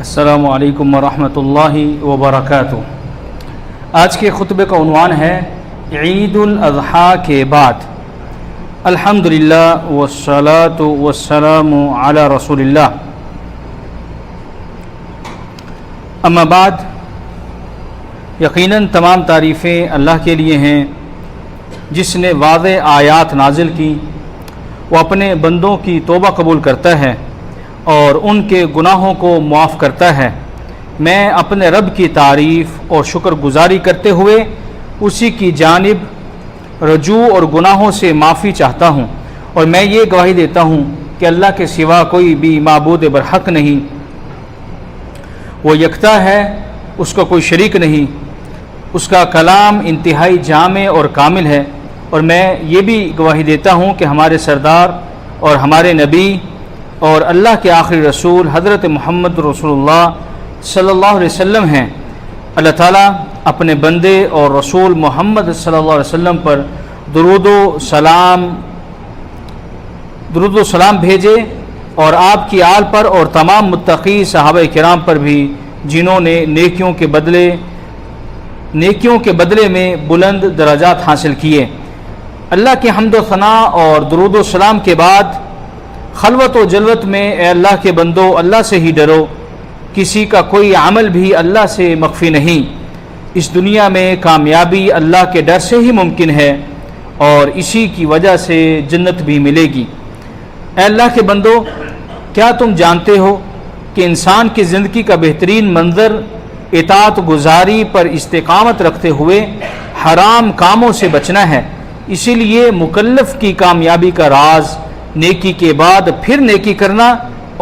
السلام علیکم ورحمۃ اللہ وبرکاتہ۔ آج کے خطبے کا عنوان ہے عید الاضحیٰ کے بعد۔ الحمدللہ والصلاۃ والسلام علی رسول اللہ۔ اما بعد، یقیناً تمام تعریفیں اللہ کے لیے ہیں جس نے واضح آیات نازل کی۔ وہ اپنے بندوں کی توبہ قبول کرتا ہے اور ان کے گناہوں کو معاف کرتا ہے۔ میں اپنے رب کی تعریف اور شکر گزاری کرتے ہوئے اسی کی جانب رجوع اور گناہوں سے معافی چاہتا ہوں، اور میں یہ گواہی دیتا ہوں کہ اللہ کے سوا کوئی بھی معبود برحق نہیں، وہ یکتا ہے، اس کا کوئی شریک نہیں، اس کا کلام انتہائی جامع اور کامل ہے۔ اور میں یہ بھی گواہی دیتا ہوں کہ ہمارے سردار اور ہمارے نبی اور اللہ کے آخری رسول حضرت محمد رسول اللہ صلی اللہ علیہ وسلم ہیں۔ اللہ تعالیٰ اپنے بندے اور رسول محمد صلی اللہ علیہ وسلم پر درود و سلام بھیجے، اور آپ کی آل پر اور تمام متقی صحابہ کرام پر بھی جنہوں نے نیکیوں کے بدلے میں بلند درجات حاصل کیے۔ اللہ کی حمد و ثنا اور درود و سلام کے بعد، خلوت و جلوت میں اے اللہ کے بندو اللہ سے ہی ڈرو۔ کسی کا کوئی عمل بھی اللہ سے مخفی نہیں۔ اس دنیا میں کامیابی اللہ کے ڈر سے ہی ممکن ہے، اور اسی کی وجہ سے جنت بھی ملے گی۔ اے اللہ کے بندو، کیا تم جانتے ہو کہ انسان کی زندگی کا بہترین منظر اطاعت گزاری پر استقامت رکھتے ہوئے حرام کاموں سے بچنا ہے؟ اسی لیے مکلف کی کامیابی کا راز نیکی کے بعد پھر نیکی کرنا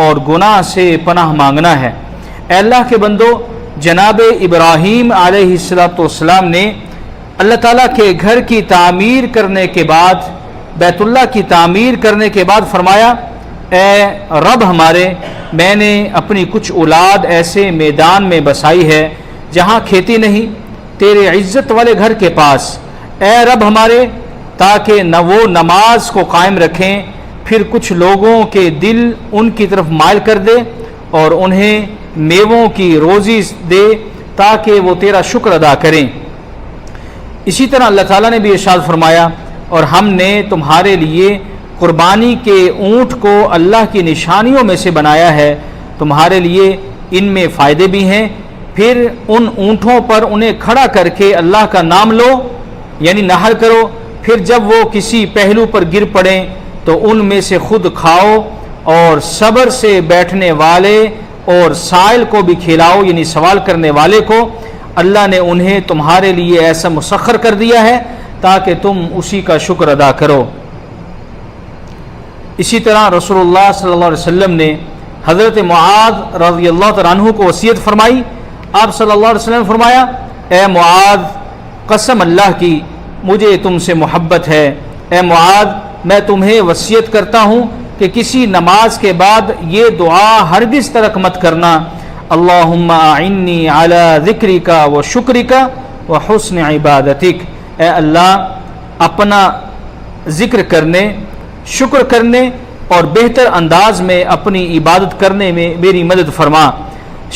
اور گناہ سے پناہ مانگنا ہے۔ اے اللہ کے بندو، جناب ابراہیم علیہ السلام نے اللہ تعالیٰ کے گھر کی تعمیر کرنے کے بعد، بیت اللہ کی تعمیر کرنے کے بعد فرمایا، اے رب ہمارے، میں نے اپنی کچھ اولاد ایسے میدان میں بسائی ہے جہاں کھیتی نہیں، تیرے عزت والے گھر کے پاس۔ اے رب ہمارے، تاکہ نہ وہ نماز کو قائم رکھیں، پھر کچھ لوگوں کے دل ان کی طرف مائل کر دے اور انہیں میووں کی روزی دے تاکہ وہ تیرا شکر ادا کریں۔ اسی طرح اللہ تعالیٰ نے بھی ارشاد فرمایا، اور ہم نے تمہارے لیے قربانی کے اونٹ کو اللہ کی نشانیوں میں سے بنایا ہے، تمہارے لیے ان میں فائدے بھی ہیں، پھر ان اونٹوں پر انہیں کھڑا کر کے اللہ کا نام لو، یعنی نہر کرو، پھر جب وہ کسی پہلو پر گر پڑیں تو ان میں سے خود کھاؤ، اور صبر سے بیٹھنے والے اور سائل کو بھی کھلاؤ، یعنی سوال کرنے والے کو۔ اللہ نے انہیں تمہارے لیے ایسا مسخر کر دیا ہے تاکہ تم اسی کا شکر ادا کرو۔ اسی طرح رسول اللہ صلی اللہ علیہ وسلم نے حضرت معاذ رضی اللہ تعالیٰ عنہ کو وصیت فرمائی۔ آپ صلی اللہ علیہ وسلم نے فرمایا، اے معاذ، قسم اللہ کی مجھے تم سے محبت ہے۔ اے معاذ، میں تمہیں وصیت کرتا ہوں کہ کسی نماز کے بعد یہ دعا ہرگز ترک مت کرنا، اللہم اعنی علی ذکرک و شکرک و حسن عبادتک۔ اے اللہ، اپنا ذکر کرنے، شکر کرنے اور بہتر انداز میں اپنی عبادت کرنے میں میری مدد فرما۔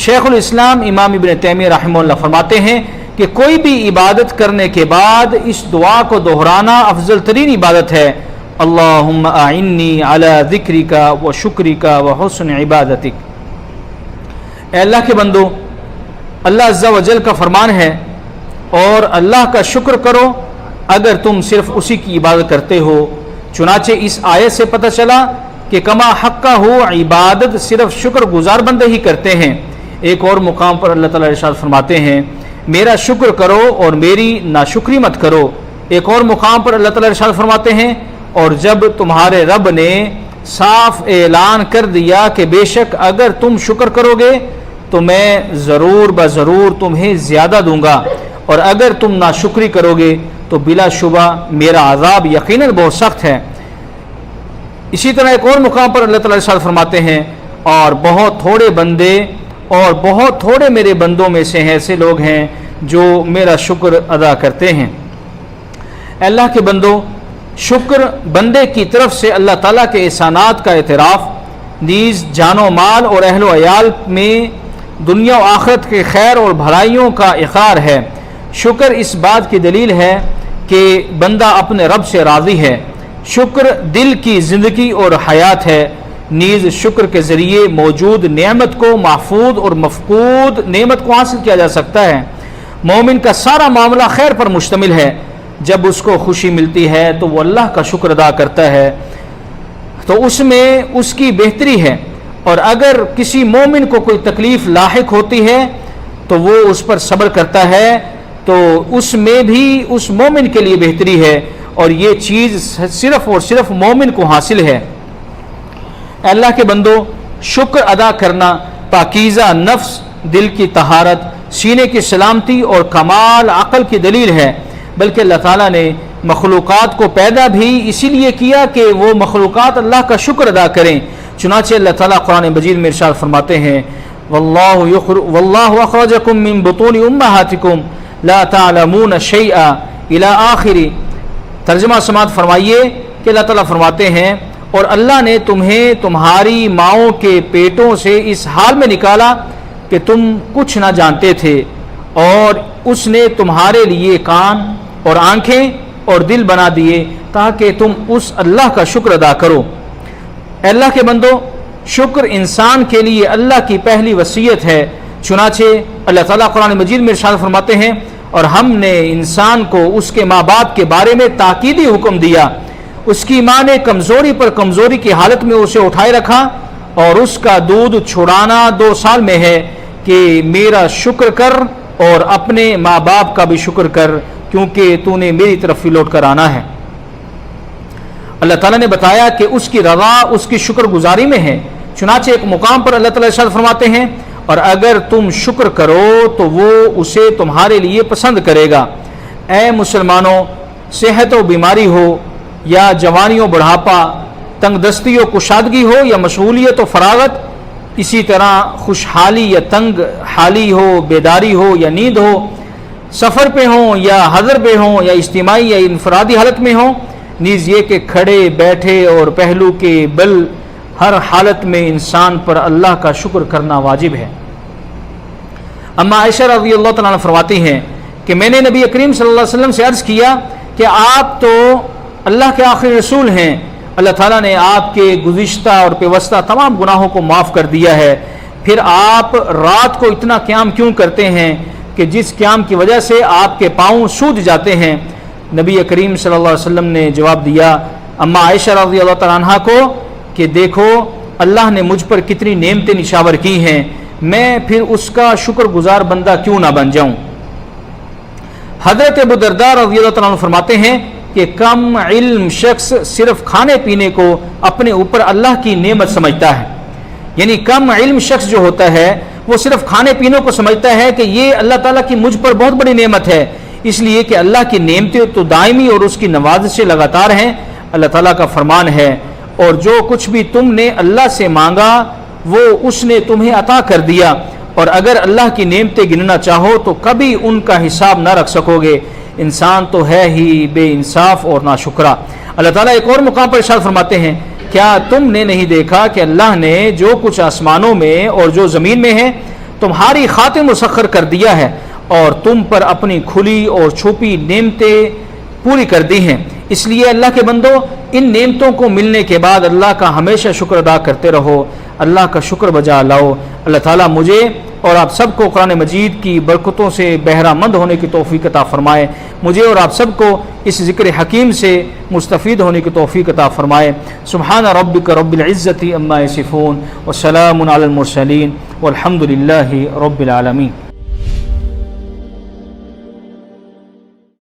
شیخ الاسلام امام ابن تیمیہ رحمہ اللہ فرماتے ہیں کہ کوئی بھی عبادت کرنے کے بعد اس دعا کو دہرانا افضل ترین عبادت ہے، اللہم اعنی علی ذکرک و شکرک و حسن عبادتک۔ اے اللہ کے بندو، اللہ عز و جل کا فرمان ہے، اور اللہ کا شکر کرو اگر تم صرف اسی کی عبادت کرتے ہو۔ چنانچہ اس آیت سے پتہ چلا کہ کما حقہ ہو عبادت صرف شکر گزار بندے ہی کرتے ہیں۔ ایک اور مقام پر اللہ تعالیٰ ارشاد فرماتے ہیں، میرا شکر کرو اور میری ناشکری مت کرو۔ ایک اور مقام پر اللہ تعالیٰ ارشاد فرماتے ہیں، اور جب تمہارے رب نے صاف اعلان کر دیا کہ بے شک اگر تم شکر کرو گے تو میں ضرور بضرور تمہیں زیادہ دوں گا، اور اگر تم ناشکری کرو گے تو بلا شبہ میرا عذاب یقیناً بہت سخت ہے۔ اسی طرح ایک اور مقام پر اللہ تعالیٰ ارشاد فرماتے ہیں، اور بہت تھوڑے بندے اور بہت تھوڑے میرے بندوں میں سے ایسے لوگ ہیں جو میرا شکر ادا کرتے ہیں۔ اے اللہ کے بندو، شکر بندے کی طرف سے اللہ تعالیٰ کے احسانات کا اعتراف، نیز جان و مال اور اہل و عیال میں دنیا و آخرت کے خیر اور بھلائیوں کا اقرار ہے۔ شکر اس بات کی دلیل ہے کہ بندہ اپنے رب سے راضی ہے۔ شکر دل کی زندگی اور حیات ہے، نیز شکر کے ذریعے موجود نعمت کو محفوظ اور مفقود نعمت کو حاصل کیا جا سکتا ہے۔ مومن کا سارا معاملہ خیر پر مشتمل ہے۔ جب اس کو خوشی ملتی ہے تو وہ اللہ کا شکر ادا کرتا ہے، تو اس میں اس کی بہتری ہے، اور اگر کسی مومن کو کوئی تکلیف لاحق ہوتی ہے تو وہ اس پر صبر کرتا ہے، تو اس میں بھی اس مومن کے لیے بہتری ہے، اور یہ چیز صرف اور صرف مومن کو حاصل ہے۔ اے اللہ کے بندو، شکر ادا کرنا پاکیزہ نفس، دل کی طہارت، سینے کی سلامتی اور کمال عقل کی دلیل ہے، بلکہ اللہ تعالیٰ نے مخلوقات کو پیدا بھی اسی لیے کیا کہ وہ مخلوقات اللہ کا شکر ادا کریں۔ چنانچہ اللہ تعالیٰ قرآن مجید میں ارشاد فرماتے ہیں واللہ اخرجکم من بطون امہاتکم لا تعلمون شیئا الی آخری۔ ترجمہ سماعت فرمائیے کہ اللہ تعالیٰ فرماتے ہیں، اور اللہ نے تمہیں تمہاری ماؤں کے پیٹوں سے اس حال میں نکالا کہ تم کچھ نہ جانتے تھے، اور اس نے تمہارے لیے کان اور آنکھیں اور دل بنا دیے تاکہ تم اس اللہ کا شکر ادا کرو۔ اے اللہ کے بندو، شکر انسان کے لیے اللہ کی پہلی وصیت ہے۔ چنانچہ اللہ تعالیٰ قرآن مجید میں ارشاد فرماتے ہیں، اور ہم نے انسان کو اس کے ماں باپ کے بارے میں تاکیدی حکم دیا۔ اس کی ماں نے کمزوری پر کمزوری کی حالت میں اسے اٹھائے رکھا، اور اس کا دودھ چھڑانا 2 سال میں ہے کہ میرا شکر کر اور اپنے ماں باپ کا بھی شکر کر، کیونکہ تو نے میری طرف ہی لوٹ کر آنا ہے۔ اللہ تعالیٰ نے بتایا کہ اس کی رضا اس کی شکر گزاری میں ہے۔ چنانچہ ایک مقام پر اللہ تعالیٰ ارشاد فرماتے ہیں، اور اگر تم شکر کرو تو وہ اسے تمہارے لیے پسند کرے گا۔ اے مسلمانوں، صحت و بیماری ہو یا جوانی و بڑھاپا، تنگ دستی و کشادگی ہو یا مشغولیت و فراغت، اسی طرح خوشحالی یا تنگ حالی ہو، بیداری ہو یا نیند ہو، سفر پہ ہوں یا حضر پہ ہوں یا اجتماعی یا انفرادی حالت میں ہوں، نیز یہ کہ کھڑے بیٹھے اور پہلو کے بل، ہر حالت میں انسان پر اللہ کا شکر کرنا واجب ہے۔ اما عائشہ رضی اللہ تعالیٰ عنہ فرماتی ہیں کہ میں نے نبی کریم صلی اللہ علیہ وسلم سے عرض کیا کہ آپ تو اللہ کے آخری رسول ہیں، اللہ تعالیٰ نے آپ کے گزشتہ اور پیوستہ تمام گناہوں کو معاف کر دیا ہے، پھر آپ رات کو اتنا قیام کیوں کرتے ہیں کہ جس قیام کی وجہ سے آپ کے پاؤں سوج جاتے ہیں؟ نبی کریم صلی اللہ علیہ وسلم نے جواب دیا اما عائشہ رضی اللہ تعالیٰ عنہ کو کہ دیکھو اللہ نے مجھ پر کتنی نعمتیں نشاور کی ہیں، میں پھر اس کا شکر گزار بندہ کیوں نہ بن جاؤں۔ حضرت ابو درداء رضی اللہ تعالیٰ عنہ فرماتے ہیں کہ کم علم شخص صرف کھانے پینے کو اپنے اوپر اللہ کی نعمت سمجھتا ہے، یعنی کم علم شخص جو ہوتا ہے وہ صرف کھانے پینے کو سمجھتا ہے کہ یہ اللہ تعالیٰ کی مجھ پر بہت بڑی نعمت ہے، اس لیے کہ اللہ کی نعمتیں تو دائمی اور اس کی نوازشیں لگاتار ہیں۔ اللہ تعالیٰ کا فرمان ہے، اور جو کچھ بھی تم نے اللہ سے مانگا وہ اس نے تمہیں عطا کر دیا، اور اگر اللہ کی نعمتیں گننا چاہو تو کبھی ان کا حساب نہ رکھ سکو گے، انسان تو ہے ہی بے انصاف اور ناشکرا۔ اللہ تعالیٰ ایک اور مقام پر ارشاد فرماتے ہیں، کیا تم نے نہیں دیکھا کہ اللہ نے جو کچھ آسمانوں میں اور جو زمین میں ہے تمہاری خاطر مسخر کر دیا ہے، اور تم پر اپنی کھلی اور چھپی نعمتیں پوری کر دی ہیں۔ اس لیے اللہ کے بندو، ان نعمتوں کو ملنے کے بعد اللہ کا ہمیشہ شکر ادا کرتے رہو، اللہ کا شکر بجا لاؤ۔ اللہ تعالیٰ مجھے اور آپ سب کو قرآن مجید کی برکتوں سے بہرہ مند ہونے کی توفیق عطا فرمائے، مجھے اور آپ سب کو اس ذکر حکیم سے مستفید ہونے کی توفیق عطا فرمائے۔ سبحان ربک رب العزت عما یصفون وسلام علی المرسلین والحمد للہ رب العالمین۔